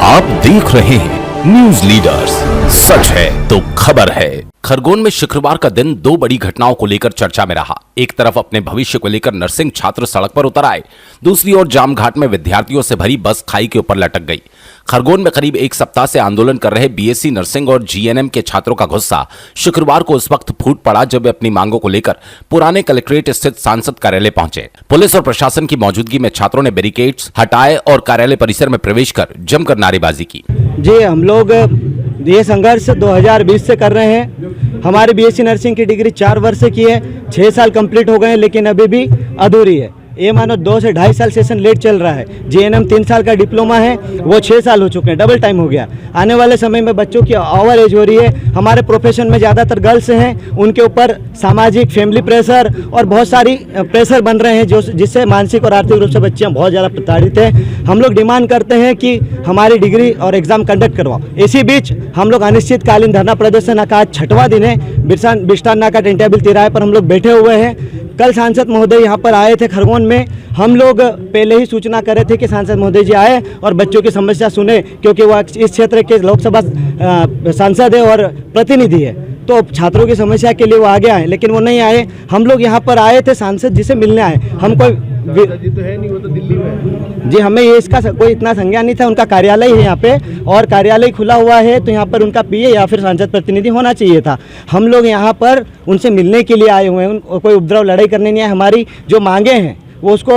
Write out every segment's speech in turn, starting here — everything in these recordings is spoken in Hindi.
आप देख रहे हैं न्यूज लीडर्स, सच है तो खबर है। खरगोन में शुक्रवार का दिन दो बड़ी घटनाओं को लेकर चर्चा में रहा। एक तरफ अपने भविष्य को लेकर नर्सिंग छात्र सड़क पर उतर आए, दूसरी ओर जाम घाट में विद्यार्थियों से भरी बस खाई के ऊपर लटक गई। खरगोन में करीब एक सप्ताह से आंदोलन कर रहे बीएससी नर्सिंग और जीएनएम के छात्रों का गुस्सा शुक्रवार को उस वक्त फूट पड़ा जब वे अपनी मांगों को लेकर पुराने कलेक्ट्रेट स्थित सांसद कार्यालय पहुंचे। पुलिस और प्रशासन की मौजूदगी में छात्रों ने बैरिकेड्स हटाए और कार्यालय परिसर में प्रवेश कर जमकर नारेबाजी की। जी, हम लोग ये संघर्ष 2020 से कर रहे हैं। हमारी बीएससी नर्सिंग की डिग्री 4 वर्ष की है, 6 साल कंप्लीट हो गए हैं, लेकिन अभी भी अधूरी है। ये मानो 2 से 2.5 साल सेशन लेट चल रहा है। जीएनएम 3 साल का डिप्लोमा है, वो 6 साल हो चुके हैं, डबल टाइम हो गया। आने वाले समय में बच्चों की ओवर एज हो रही है। हमारे प्रोफेशन में ज़्यादातर गर्ल्स हैं, उनके ऊपर सामाजिक फैमिली प्रेशर और बहुत सारी प्रेशर बन रहे हैं जिससे मानसिक और आर्थिक रूप से बच्चियाँ बहुत ज़्यादा प्रताड़ित हैं। हम लोग डिमांड करते हैं कि हमारी डिग्री और एग्ज़ाम कंडक्ट करवाओ। इसी बीच हम लोग अनिश्चितकालीन धरना प्रदर्शन का 6वां दिन है। बिस्टान नाका टेंटाबिल तिराहे पर हम लोग बैठे हुए हैं। कल सांसद महोदय यहाँ पर आए थे खरगोन में। हम लोग पहले ही सूचना कर रहे थे कि सांसद महोदय जी आए और बच्चों की समस्या सुने, क्योंकि वो इस क्षेत्र के लोकसभा सांसद है और प्रतिनिधि है, तो छात्रों की समस्या के लिए वो आगे आए, लेकिन वो नहीं आए। हम लोग यहाँ पर आए थे सांसद जी से मिलने आए। हमको जी तो है नहीं, वो तो दिल्ली में है। जी, हमें ये इसका कोई इतना संज्ञान नहीं था। उनका कार्यालय है यहाँ पे और कार्यालय खुला हुआ है, तो यहाँ पर उनका पीए या फिर सांसद प्रतिनिधि होना चाहिए था। हम लोग यहाँ पर उनसे मिलने के लिए आए हुए हैं, कोई उपद्रव लड़ाई करने नहीं आए। हमारी जो मांगे हैं वो उसको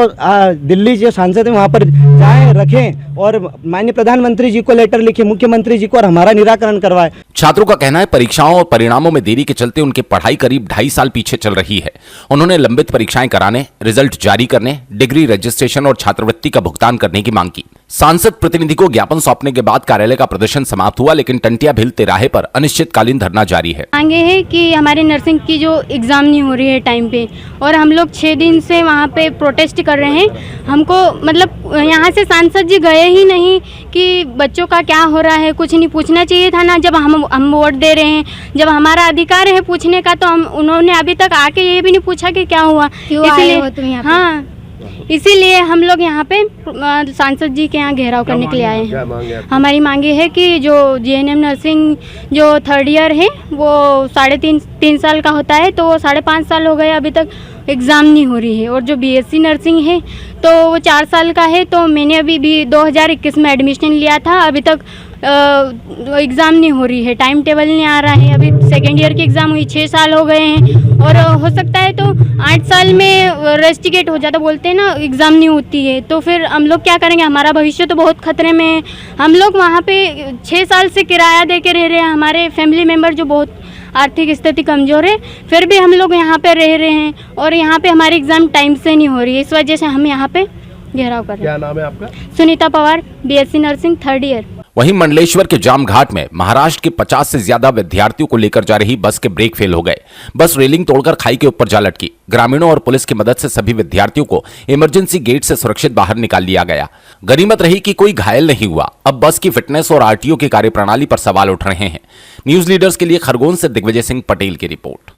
दिल्ली जो सांसद है वहाँ पर जाएं, रखें और माननीय प्रधानमंत्री जी को लेटर लिखे, मुख्यमंत्री जी को, और हमारा निराकरण करवाए। छात्रों का कहना है परीक्षाओं और परिणामों में देरी के चलते उनकी पढ़ाई करीब 2.5 साल पीछे चल रही है। उन्होंने लंबित परीक्षाएं कराने, रिजल्ट जारी करने, डिग्री रजिस्ट्रेशन और छात्रवृत्ति का भुगतान करने की मांग की। सांसद प्रतिनिधि को ज्ञापन सौंपने के बाद कार्यालय का प्रदर्शन समाप्त हुआ, लेकिन टंटिया भिल तिराहे पर अनिश्चितकालीन धरना जारी है। मांगे है कि हमारे नर्सिंग की जो एग्जाम नहीं हो रही है टाइम पे, और हम लोग 6 दिन से वहाँ पे प्रोटेस्ट कर रहे हैं। हमको मतलब यहाँ से सांसद जी गए ही नहीं कि बच्चों का क्या हो रहा है, कुछ नहीं पूछना चाहिए था ना। जब हम वोट दे रहे हैं, जब हमारा अधिकार है पूछने का, तो उन्होंने अभी तक आके ये भी नहीं पूछा कि क्या हुआ, इसलिए हाँ, इसीलिए हम लोग यहाँ पे सांसद जी के यहाँ घेराव करने के लिए आए हैं। हमारी मांगे है कि जो जीएनएम नर्सिंग जो 3rd ईयर है वो 3.5 साल का होता है, तो वो 5.5 साल हो गए, अभी तक एग्ज़ाम नहीं हो रही है। और जो बीएससी नर्सिंग है तो वो 4 साल का है। तो मैंने अभी भी 2021 में एडमिशन लिया था, अभी तक एग्ज़ाम नहीं हो रही है, टाइम टेबल नहीं आ रहा है। अभी 2nd ईयर की एग्ज़ाम हुई, 6 साल हो गए हैं, और हो सकता है तो 8 साल में रेस्टिकेट हो जाता, बोलते हैं ना, एग्ज़ाम नहीं होती है। तो फिर हम लोग क्या करेंगे? हमारा भविष्य तो बहुत खतरे में है। हम लोग वहाँ पे 6 साल से किराया दे के रह रहे हैं। हमारे फैमिली मेम्बर जो बहुत आर्थिक स्थिति कमज़ोर है, फिर भी हम लोग यहाँ पे रह रहे हैं, और यहाँ पे हमारी एग्ज़ाम टाइम से नहीं हो रही है। इस वजह से हम यहाँ पे घेराव कर रहे हैं। क्या नाम है आपका? Sunita Pawar, BSc nursing 3rd year. वहीं मंडलेश्वर के जाम घाट में महाराष्ट्र के 50 से ज्यादा विद्यार्थियों को लेकर जा रही बस के ब्रेक फेल हो गए। बस रेलिंग तोड़कर खाई के ऊपर जा लटकी। ग्रामीणों और पुलिस की मदद से सभी विद्यार्थियों को इमरजेंसी गेट से सुरक्षित बाहर निकाल लिया गया। गनीमत रही कि कोई घायल नहीं हुआ। अब बस की फिटनेस और आरटीओ की कार्यप्रणाली पर सवाल उठ रहे हैं। न्यूज लीडर्स के लिए खरगोन से दिग्विजय सिंह पटेल की रिपोर्ट।